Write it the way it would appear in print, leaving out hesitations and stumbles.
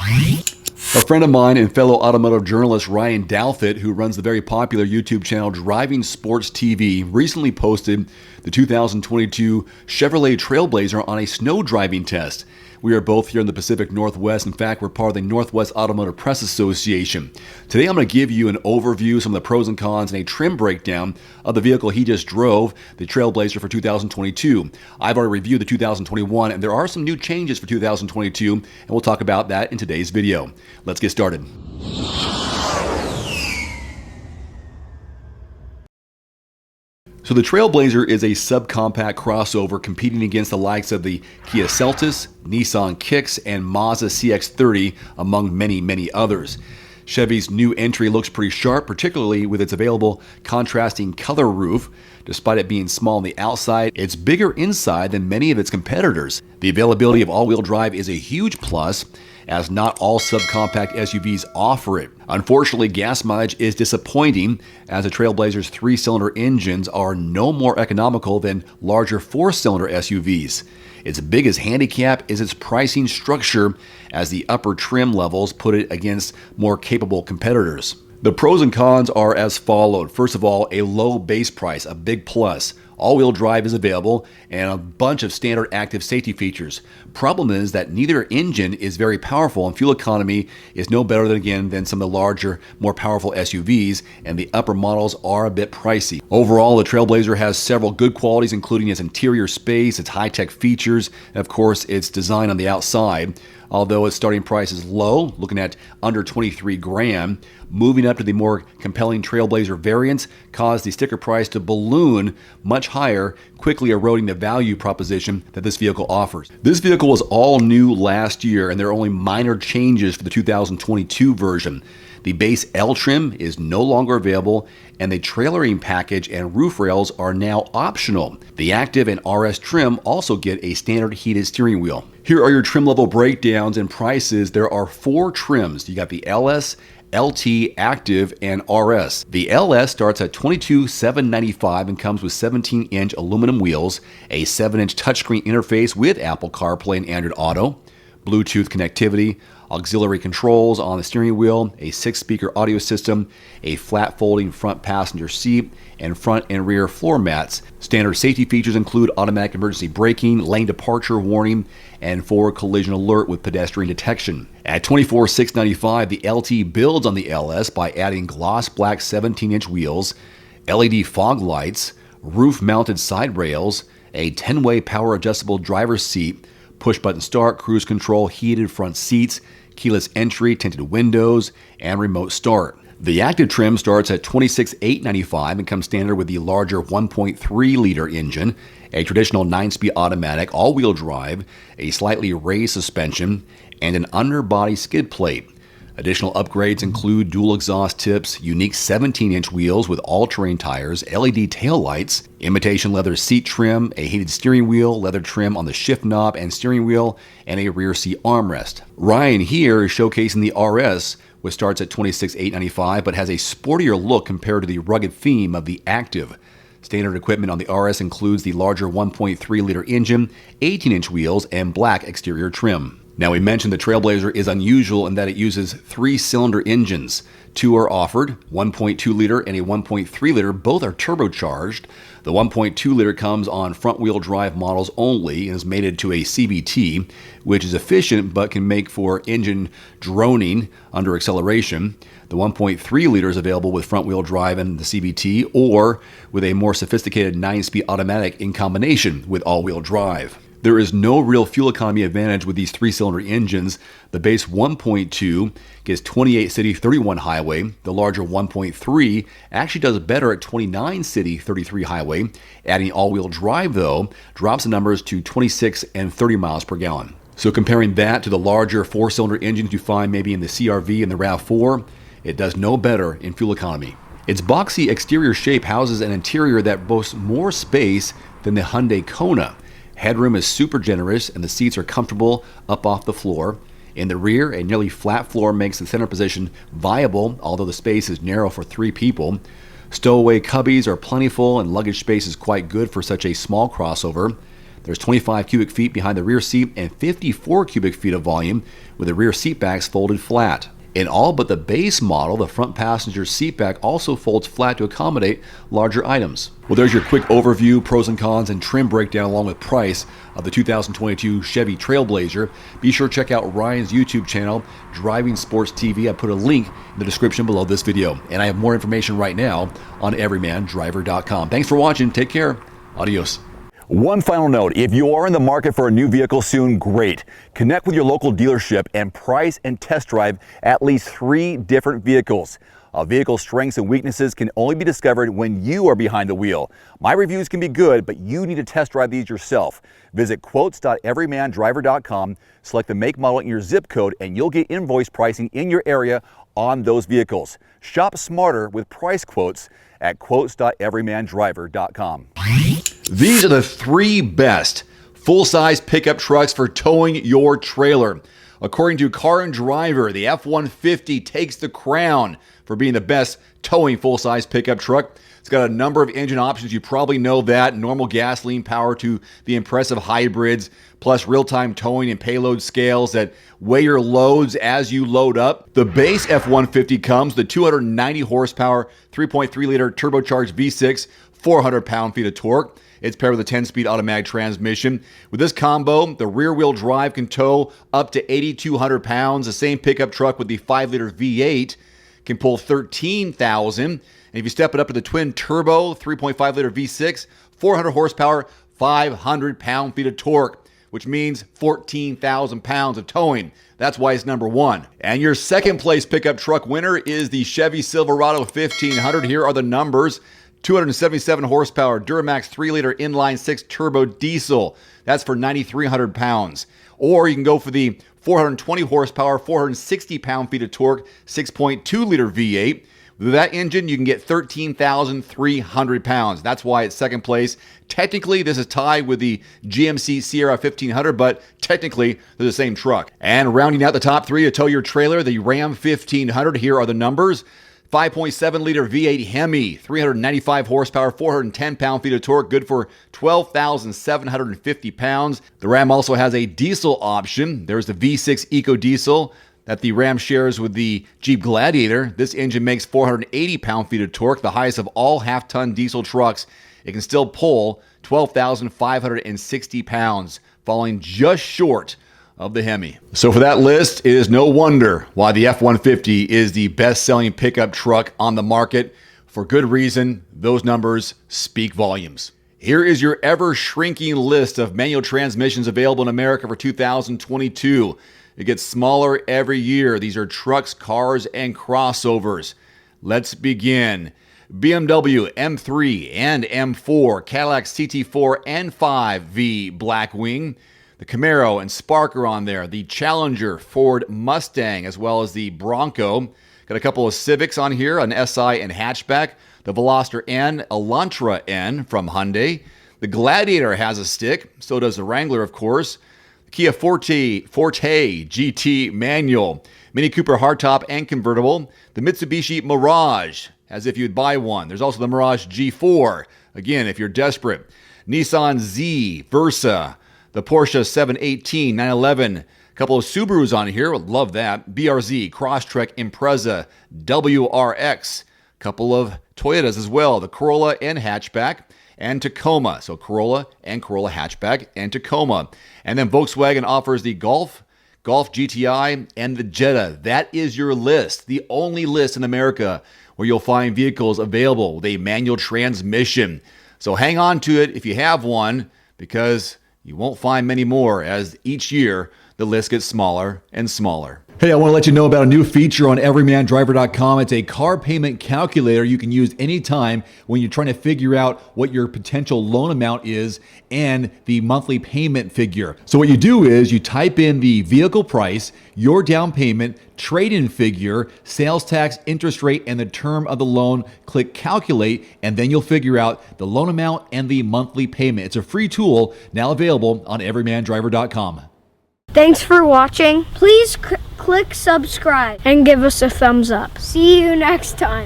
A friend of mine and fellow automotive journalist Ryan Douthit, who runs the very popular YouTube channel Driving Sports TV, recently posted the 2022 Chevrolet Trailblazer on a snow driving test. We are both here in the Pacific Northwest. In fact, we're part of the Northwest Automotive Press Association. Today I'm going to give you an overview, some of the pros and cons, and a trim breakdown of the vehicle he just drove, the Trailblazer for 2022. I've already reviewed the 2021, and there are some new changes for 2022, and we'll talk about that in today's video. Let's get started. So the Trailblazer is a subcompact crossover competing against the likes of the Kia Seltos, Nissan Kicks, and Mazda CX-30, among many, many others. Chevy's new entry looks pretty sharp, particularly with its available contrasting color roof. Despite it being small on the outside, it's bigger inside than many of its competitors. The availability of all-wheel drive is a huge plus, as not all subcompact SUVs offer it. Unfortunately, gas mileage is disappointing, as the Trailblazer's 3-cylinder engines are no more economical than larger 4-cylinder SUVs. Its biggest handicap is its pricing structure, as the upper trim levels put it against more capable competitors. The pros and cons are as followed. First of all, a low base price, a big plus. All-wheel drive is available and a bunch of standard active safety features. Problem is that neither engine is very powerful, and fuel economy is no better than some of the larger, more powerful SUVs, and the upper models are a bit pricey. Overall, the Trailblazer has several good qualities, including its interior space, its high-tech features, and of course its design on the outside. Although its starting price is low, looking at under $23,000, moving up to the more compelling Trailblazer variants caused the sticker price to balloon much higher, quickly eroding the value proposition that this vehicle offers. This vehicle was all new last year, and there are only minor changes for the 2022 version. The base L trim is no longer available, and the trailering package and roof rails are now optional. The Active and RS trim also get a standard heated steering wheel. Here are your trim level breakdowns and prices. There are 4 trims. You got the LS, LT, Active, and RS. The LS starts at $22,795 and comes with 17-inch aluminum wheels, a 7-inch touchscreen interface with Apple CarPlay and Android Auto, Bluetooth connectivity, auxiliary controls on the steering wheel, a 6-speaker audio system, a flat folding front passenger seat, and front and rear floor mats. Standard safety features include automatic emergency braking, lane departure warning, and forward collision alert with pedestrian detection. At $24,695, the LT builds on the LS by adding gloss black 17-inch wheels, LED fog lights, roof-mounted side rails, a 10-way power adjustable driver's seat, push-button start, cruise control, heated front seats, keyless entry, tinted windows, and remote start. The Active trim starts at $26,895 and comes standard with the larger 1.3-liter engine, a traditional 9-speed automatic, all-wheel drive, a slightly raised suspension, and an underbody skid plate. Additional upgrades include dual exhaust tips, unique 17-inch wheels with all-terrain tires, LED taillights, imitation leather seat trim, a heated steering wheel, leather trim on the shift knob and steering wheel, and a rear seat armrest. Ryan here is showcasing the RS, which starts at $26,895 but has a sportier look compared to the rugged theme of the Active. Standard equipment on the RS includes the larger 1.3-liter engine, 18-inch wheels, and black exterior trim. Now, we mentioned the Trailblazer is unusual in that it uses 3-cylinder engines. 2 are offered, 1.2-liter and a 1.3-liter. Both are turbocharged. The 1.2-liter comes on front-wheel drive models only and is mated to a CVT, which is efficient but can make for engine droning under acceleration. The 1.3-liter is available with front-wheel drive and the CVT, or with a more sophisticated 9-speed automatic in combination with all-wheel drive. There is no real fuel economy advantage with these 3-cylinder engines. The base 1.2 gets 28 city, 31 highway. The larger 1.3 actually does better at 29 city, 33 highway. Adding all-wheel drive, though, drops the numbers to 26 and 30 miles per gallon. So comparing that to the larger 4-cylinder engines you find maybe in the CR-V and the RAV4, it does no better in fuel economy. Its boxy exterior shape houses an interior that boasts more space than the Hyundai Kona. Headroom is super generous and the seats are comfortable up off the floor. In the rear, a nearly flat floor makes the center position viable, although the space is narrow for 3 people. Stowaway cubbies are plentiful and luggage space is quite good for such a small crossover. There's 25 cubic feet behind the rear seat and 54 cubic feet of volume with the rear seat backs folded flat. In all but the base model, the front passenger seat back also folds flat to accommodate larger items. Well, there's your quick overview, pros and cons, and trim breakdown along with price of the 2022 Chevy Trailblazer. Be sure to check out Ryan's YouTube channel, Driving Sports TV. I put a link in the description below this video. And I have more information right now on everymandriver.com. Thanks for watching. Take care. Adios. One final note, if you are in the market for a new vehicle soon, great. Connect with your local dealership and price and test drive at least 3 different vehicles. A vehicle's strengths and weaknesses can only be discovered when you are behind the wheel. My reviews can be good, but you need to test drive these yourself. Visit quotes.everymandriver.com, select the make, model, and your zip code, and you'll get invoice pricing in your area on those vehicles. Shop smarter with price quotes at quotes.everymandriver.com. These are the 3 best full-size pickup trucks for towing your trailer. According to Car and Driver, the F-150 takes the crown for being the best towing full-size pickup truck. It's got a number of engine options. You probably know that. Normal gasoline power to the impressive hybrids, plus real-time towing and payload scales that weigh your loads as you load up. The base F-150 comes with the 290 horsepower, 3.3-liter turbocharged V6, 400 pound-feet of torque. It's paired with a 10-speed automatic transmission. With this combo, the rear-wheel drive can tow up to 8,200 pounds. The same pickup truck with the 5-liter V8 can pull 13,000. And if you step it up to the twin turbo, 3.5-liter V6, 400 horsepower, 500 pound-feet of torque, which means 14,000 pounds of towing. That's why it's number 1. And your second place pickup truck winner is the Chevy Silverado 1500. Here are the numbers. 277 horsepower, Duramax 3-liter inline-6 turbo diesel. That's for 9,300 pounds. Or you can go for the 420 horsepower, 460 pound-feet of torque, 6.2-liter V8. With that engine, you can get 13,300 pounds. That's why it's second place. Technically, this is tied with the GMC Sierra 1500, but technically, they're the same truck. And rounding out the top 3 to tow your trailer, the Ram 1500. Here are the numbers. 5.7-liter V8 Hemi, 395 horsepower, 410 pound-feet of torque, good for 12,750 pounds. The Ram also has a diesel option. There's the V6 Eco Diesel that the Ram shares with the Jeep Gladiator. This engine makes 480 pound-feet of torque, the highest of all half-ton diesel trucks. It can still pull 12,560 pounds, falling just short of the Hemi. So for that list, it is no wonder why the F-150 is the best-selling pickup truck on the market. For good reason, those numbers speak volumes. Here is your ever-shrinking list of manual transmissions available in America for 2022. It gets smaller every year. These are trucks, cars, and crossovers. Let's begin. BMW M3 and M4, Cadillac CT4 and 5V Blackwing, the Camaro and Spark are on there, the Challenger, Ford Mustang, as well as the Bronco. Got a couple of Civics on here, an SI and hatchback, the Veloster N, Elantra N from Hyundai. The Gladiator has a stick, so does the Wrangler, of course. The Kia Forte GT manual, Mini Cooper hardtop and convertible. The Mitsubishi Mirage, as if you'd buy one. There's also the Mirage G4, again, if you're desperate. Nissan Z, Versa, the Porsche 718, 911, a couple of Subarus on here, love that. BRZ, Crosstrek, Impreza, WRX, a couple of Toyotas as well, the Corolla and hatchback, and Tacoma. So Corolla and Corolla hatchback and Tacoma. And then Volkswagen offers the Golf GTI, and the Jetta. That is your list, the only list in America where you'll find vehicles available with a manual transmission. So hang on to it if you have one, because you won't find many more as each year the list gets smaller and smaller. Hey, I want to let you know about a new feature on everymandriver.com. It's a car payment calculator you can use anytime when you're trying to figure out what your potential loan amount is and the monthly payment figure. So what you do is you type in the vehicle price, your down payment, trade-in figure, sales tax, interest rate, and the term of the loan. Click calculate, and then you'll figure out the loan amount and the monthly payment. It's a free tool now available on everymandriver.com. Thanks for watching. Please click subscribe and give us a thumbs up. See you next time.